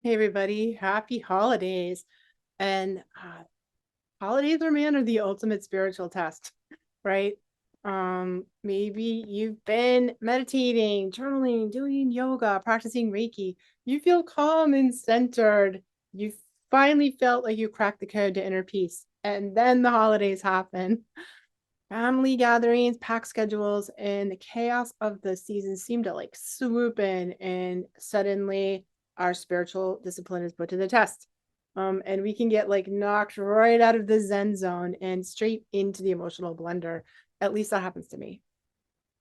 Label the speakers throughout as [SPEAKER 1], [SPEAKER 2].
[SPEAKER 1] Hey everybody, happy holidays. And holidays are man are the ultimate spiritual test, right? Maybe you've been meditating, journaling, doing yoga, practicing Reiki. You feel calm and centered. You finally felt like you cracked the code to inner peace. And then the holidays happen. Family gatherings, packed schedules, and the chaos of the season seem to like swoop in, and suddenly our spiritual discipline is put to the test. And we can get like knocked right out of the Zen zone and straight into the emotional blender. At least that happens to me.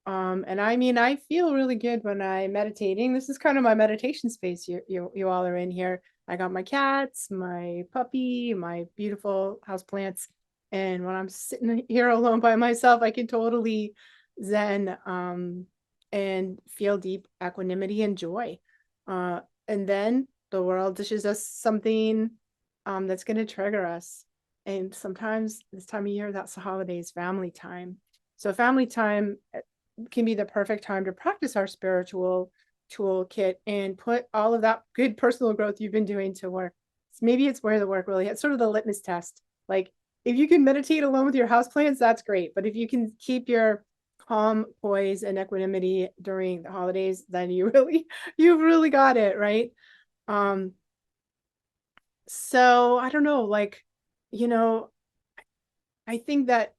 [SPEAKER 1] And I mean, I feel really good when I'm meditating. This is kind of my meditation space. You all are in here. I got my cats, my puppy, my beautiful houseplants. And when I'm sitting here alone by myself, I can totally zen and feel deep equanimity and joy. And then the world dishes us something that's going to trigger us. And sometimes this time of year, that's the holidays, family time. So family time can be the perfect time to practice our spiritual toolkit and put all of that good personal growth you've been doing to work. Maybe it's where the work really, it's sort of the litmus test. Like if you can meditate alone with your houseplants, that's great. But if you can keep your calm, poise, and equanimity during the holidays, then you've really got it, right? Um, so I don't know, like, you know, I think that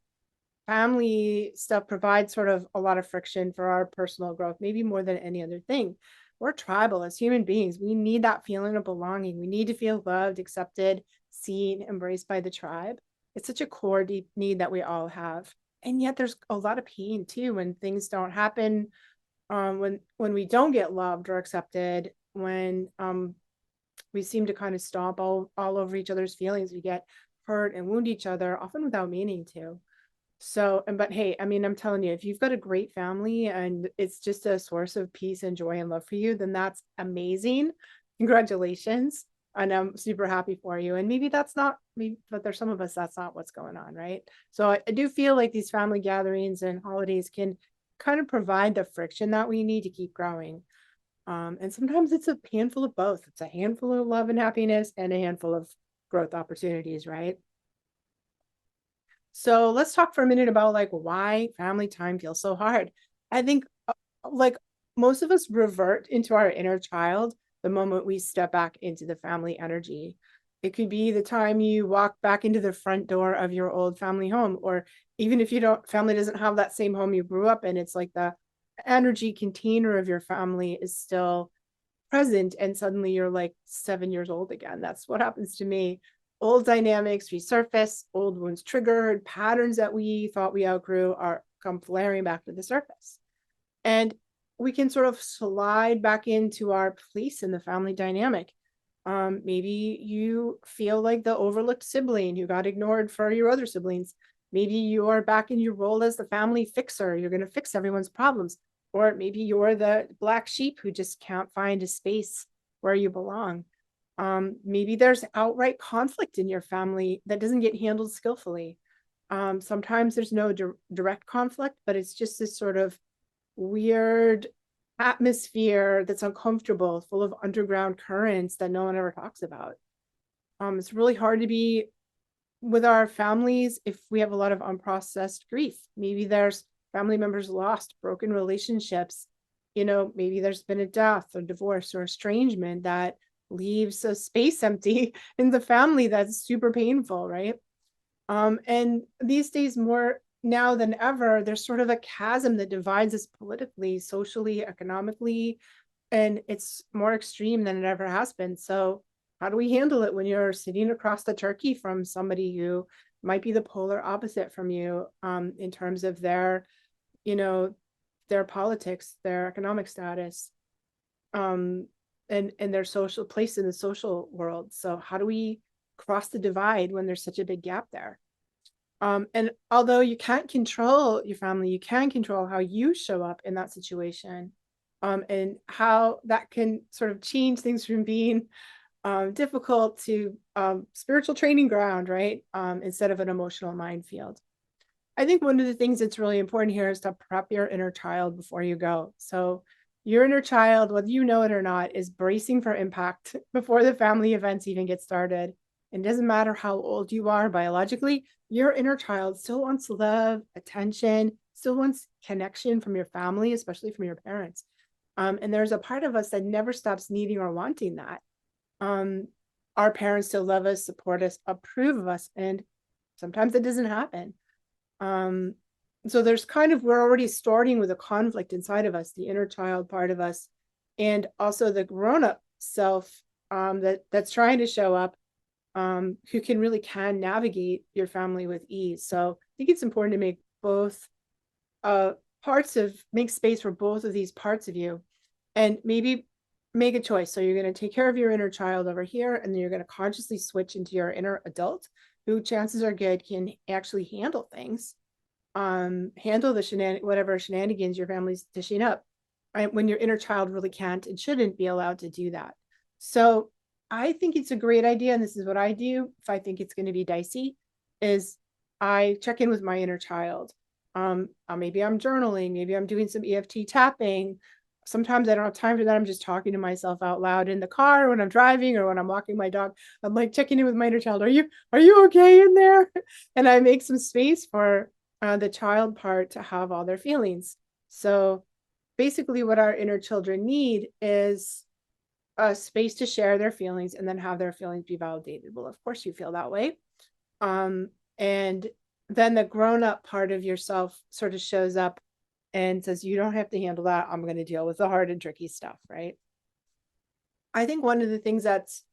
[SPEAKER 1] family stuff provides sort of a lot of friction for our personal growth, maybe more than any other thing. We're tribal as human beings. We need that feeling of belonging. We need to feel loved, accepted, seen, embraced by the tribe. It's such a core deep need that we all have. And yet there's a lot of pain too when things don't happen, when we don't get loved or accepted, when we seem to kind of stomp all over each other's feelings. We get hurt and wound each other, often without meaning to. So, and but hey, I mean, I'm telling you, if you've got a great family and it's just a source of peace and joy and love for you, then that's amazing. Congratulations. And I'm super happy for you. And maybe that's not me, but there's some of us that's not what's going on, right? So I do feel like these family gatherings and holidays can kind of provide the friction that we need to keep growing. And sometimes it's a handful of both. It's a handful of love and happiness and a handful of growth opportunities, right? So let's talk for a minute about like why family time feels so hard. I think like most of us revert into our inner child the moment we step back into the family energy. It could be the time you walk back into the front door of your old family home, or even if you don't, family doesn't have that same home you grew up in, it's like the energy container of your family is still present and suddenly you're like 7 years old again. That's what happens to me. Old dynamics resurface, old wounds triggered, patterns that we thought we outgrew are come flaring back to the surface. And we can sort of slide back into our place in the family dynamic. Maybe you feel like the overlooked sibling who got ignored for your other siblings. Maybe you are back in your role as the family fixer. You're going to fix everyone's problems. Or maybe you're the black sheep who just can't find a space where you belong. Maybe there's outright conflict in your family that doesn't get handled skillfully. Sometimes there's no direct conflict, but it's just this sort of weird atmosphere that's uncomfortable, full of underground currents that no one ever talks about. It's really hard to be with our families if we have a lot of unprocessed grief. Maybe there's family members lost, broken relationships. Maybe there's been a death or divorce or estrangement that leaves a space empty in the family that's super painful, right? And these days, more now than ever, there's sort of a chasm that divides us politically, socially, economically, and it's more extreme than it ever has been. So, how do we handle it when you're sitting across the turkey from somebody who might be the polar opposite from you, in terms of you know, their politics, their economic status, um, and their social place in the social world? So, how do we cross the divide when there's such a big gap there? And although you can't control your family, you can control how you show up in that situation, and how that can sort of change things from being difficult to spiritual training ground, right? Instead of an emotional minefield. I think one of the things that's really important here is to prep your inner child before you go. So Your inner child, whether you know it or not, is bracing for impact before the family events even get started. It doesn't matter how old you are biologically, your inner child still wants love, attention, still wants connection from your family, especially from your parents. And there's a part of us that never stops needing or wanting that. Um, our parents still love us, support us, approve of us, and sometimes it doesn't happen. Um, so there's kind of, we're already starting with a conflict inside of us, the inner child part of us, and also the grown-up self that's trying to show up, who can navigate your family with ease. So I think it's important to make both make space for both of these parts of you, and maybe make a choice. So you're going to take care of your inner child over here, and then you're going to consciously switch into your inner adult, who chances are good can actually handle things, handle the whatever shenanigans your family's dishing up, right? When your inner child really can't and shouldn't be allowed to do that. So I think it's a great idea, and this is what I do if I think it's going to be dicey, is I check in with my inner child. Maybe I'm journaling, maybe I'm doing some EFT tapping. Sometimes I don't have time for that. I'm just talking to myself out loud in the car when I'm driving or when I'm walking my dog. I'm like checking in with my inner child. Are you okay in there? And I make some space for the child part to have all their feelings. So basically what our inner children need is a space to share their feelings and then have their feelings be validated. Well, of course you feel that way. And then the grown-up part of yourself sort of shows up and says, you don't have to handle that. I'm going to deal with the hard and tricky stuff, right? I think one of the things that's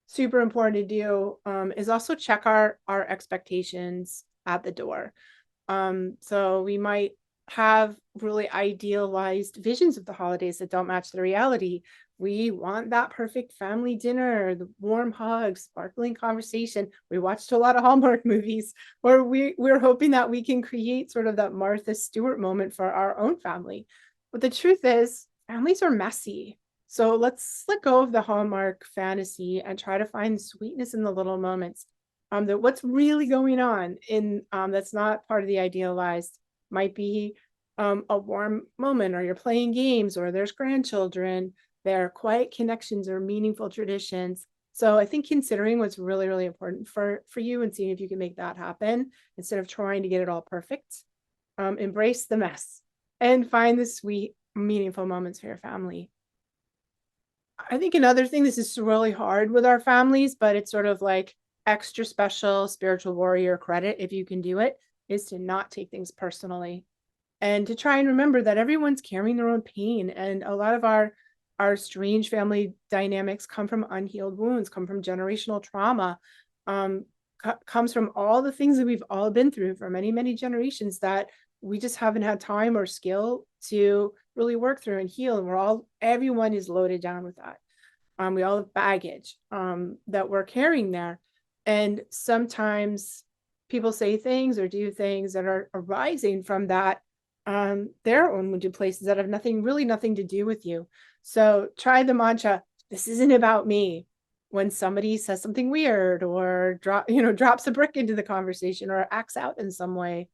[SPEAKER 1] super important to do is also check our expectations at the door. So we might have really idealized visions of the holidays that don't match the reality. We want that perfect family dinner, the warm hugs, sparkling conversation. We watched a lot of Hallmark movies, or we're hoping that we can create sort of that Martha Stewart moment for our own family. But the truth is, families are messy. So let's let go of the Hallmark fantasy and try to find sweetness in the little moments. That what's really going on in that's not part of the idealized might be a warm moment, or you're playing games, or there's grandchildren, there are quiet connections or meaningful traditions. So I think considering what's really, really important for you and seeing if you can make that happen instead of trying to get it all perfect. Embrace the mess and find the sweet, meaningful moments for your family. I think another thing, this is really hard with our families, but it's sort of like extra special spiritual warrior credit if you can do it, is to not take things personally and to try and remember that everyone's carrying their own pain. And a lot of our strange family dynamics come from unhealed wounds, come from generational trauma, comes from all the things that we've all been through for many, many generations that we just haven't had time or skill to really work through and heal. And everyone is loaded down with that. We all have baggage that we're carrying there. And sometimes people say things or do things that are arising from that, their own wounded places that have nothing to do with you. So try the mantra, this isn't about me. When somebody says something weird or drops a brick into the conversation or acts out in some way.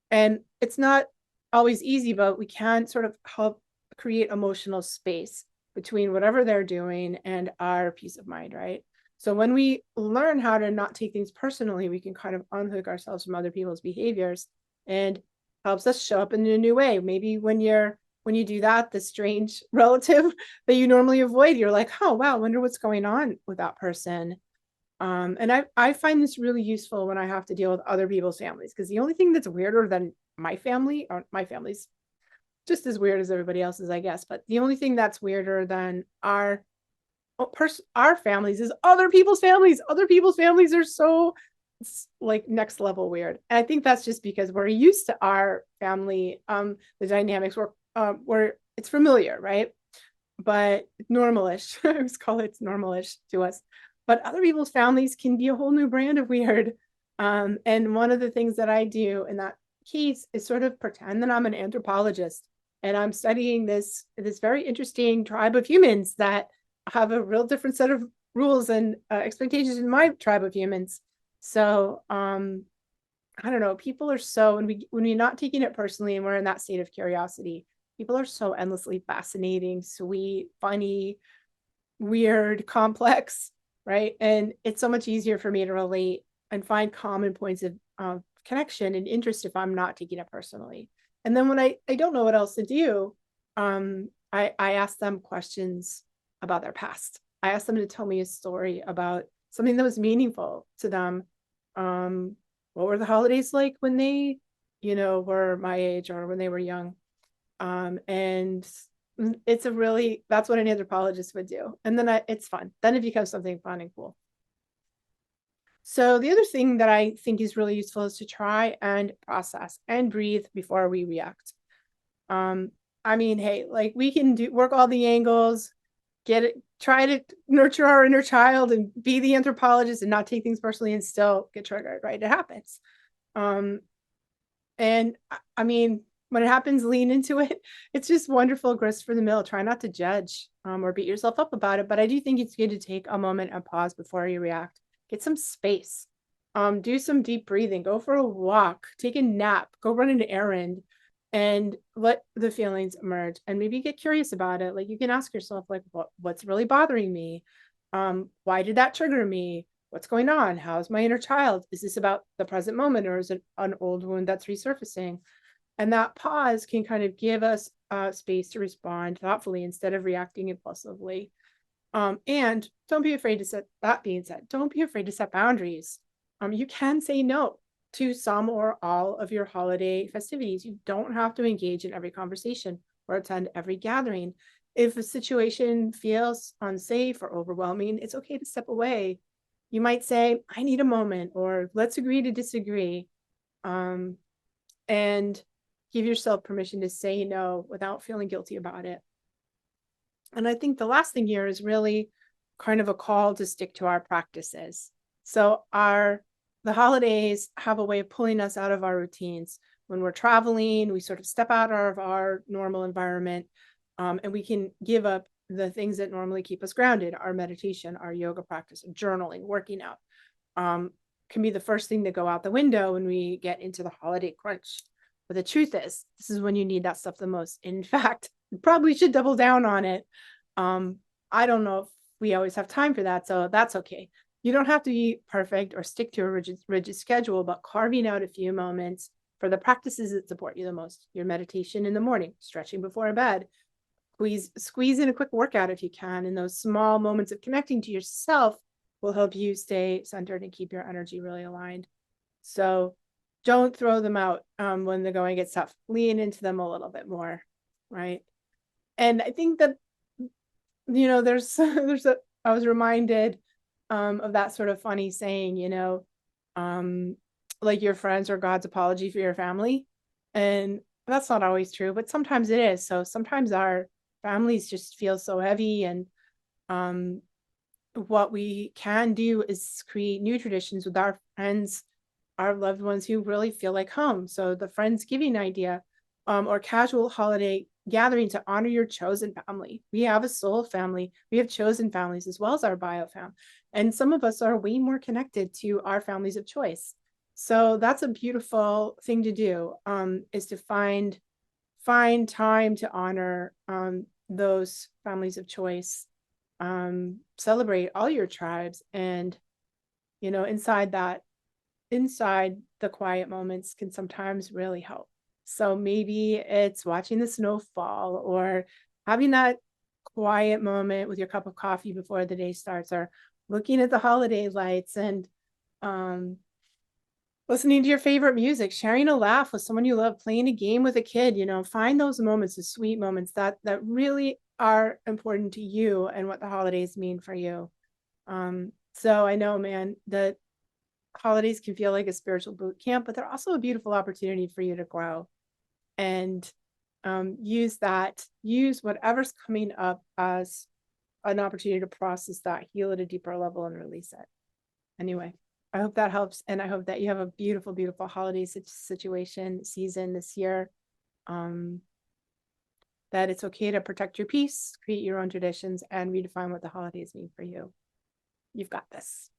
[SPEAKER 1] And it's not always easy, but we can sort of help create emotional space between whatever they're doing and our peace of mind, right? So when we learn how to not take things personally, we can kind of unhook ourselves from other people's behaviors, and helps us show up in a new way. Maybe when you do that, the strange relative that you normally avoid, you're like, oh wow, I wonder what's going on with that person. And I find this really useful when I have to deal with other people's families, because the only thing that's weirder than my family, or my family's just as weird as everybody else's, I guess, but the only thing that's weirder than our families is other people's families. Other people's families are so like next level weird. And I think that's just because we're used to our family, the dynamics where it's familiar, right? But normalish, I always call it normalish to us. But other people's families can be a whole new brand of weird. And one of the things that I do in that case is sort of pretend that I'm an anthropologist and I'm studying this very interesting tribe of humans that have a real different set of rules and expectations in my tribe of humans. So I don't know, people are so, when we're not taking it personally and we're in that state of curiosity, People are so endlessly fascinating, sweet, funny, weird, complex, right? And it's so much easier for me to relate and find common points of connection and interest if I'm not taking it personally. And then when I don't know what else to do, I ask them questions about their past. I ask them to tell me a story about something that was meaningful to them. What were the holidays like when they, were my age or when they were young? And it's a really, that's what an anthropologist would do. And then it's fun. Then it becomes something fun and cool. So the other thing that I think is really useful is to try and process and breathe before we react. I mean, hey, like we can work all the angles, get it, try to nurture our inner child and be the anthropologist and not take things personally and still get triggered, right? It happens. And I mean, when it happens, lean into it. It's just wonderful grist for the mill. Try not to judge or beat yourself up about it. But I do think it's good to take a moment and pause before you react. Get some space. Do some deep breathing. Go for a walk. Take a nap. Go run an errand, and let the feelings emerge. And maybe get curious about it. Like you can ask yourself, like, what's really bothering me? Why did that trigger me? What's going on? How's my inner child? Is this about the present moment, or is it an old wound that's resurfacing? And that pause can kind of give us space to respond thoughtfully instead of reacting impulsively. And don't be afraid to set, that being said, don't be afraid to set boundaries. You can say no to some or all of your holiday festivities. You don't have to engage in every conversation or attend every gathering. If a situation feels unsafe or overwhelming, it's okay to step away. You might say, I need a moment, or let's agree to disagree. And give yourself permission to say no without feeling guilty about it. And I think the last thing here is really kind of a call to stick to our practices. So the holidays have a way of pulling us out of our routines. When we're traveling, we sort of step out of our normal environment, and we can give up the things that normally keep us grounded. Our meditation, our yoga practice, journaling, working out, can be the first thing to go out the window when we get into the holiday crunch. But the truth is, this is when you need that stuff the most. In fact, you probably should double down on it. I don't know if we always have time for that, so that's okay. You don't have to be perfect or stick to a rigid schedule, but carving out a few moments for the practices that support you the most. Your meditation in the morning, stretching before bed, squeeze in a quick workout if you can, and those small moments of connecting to yourself will help you stay centered and keep your energy really aligned. So don't throw them out when the going gets tough. Lean into them a little bit more, right? And I think that, I was reminded of that sort of funny saying, like your friends are God's apology for your family. And that's not always true, but sometimes it is. So sometimes our families just feel so heavy, and what we can do is create new traditions with our friends, our loved ones who really feel like home. So the Friendsgiving idea, or casual holiday gathering to honor your chosen family. We have a soul family. We have chosen families as well as our bio fam. And some of us are way more connected to our families of choice. So that's a beautiful thing to do, is to find time to honor those families of choice. Celebrate all your tribes, and inside the quiet moments can sometimes really help. So maybe it's watching the snow fall, or having that quiet moment with your cup of coffee before the day starts, or looking at the holiday lights, and listening to your favorite music, sharing a laugh with someone you love, playing a game with a kid. Find those moments, the sweet moments that really are important to you and what the holidays mean for you. So I know, man, that holidays can feel like a spiritual boot camp, but they're also a beautiful opportunity for you to grow and use whatever's coming up as an opportunity to process that, heal at a deeper level, and release it. Anyway, I hope that helps. And I hope that you have a beautiful, beautiful holiday season this year. That it's okay to protect your peace, create your own traditions, and redefine what the holidays mean for you. You've got this.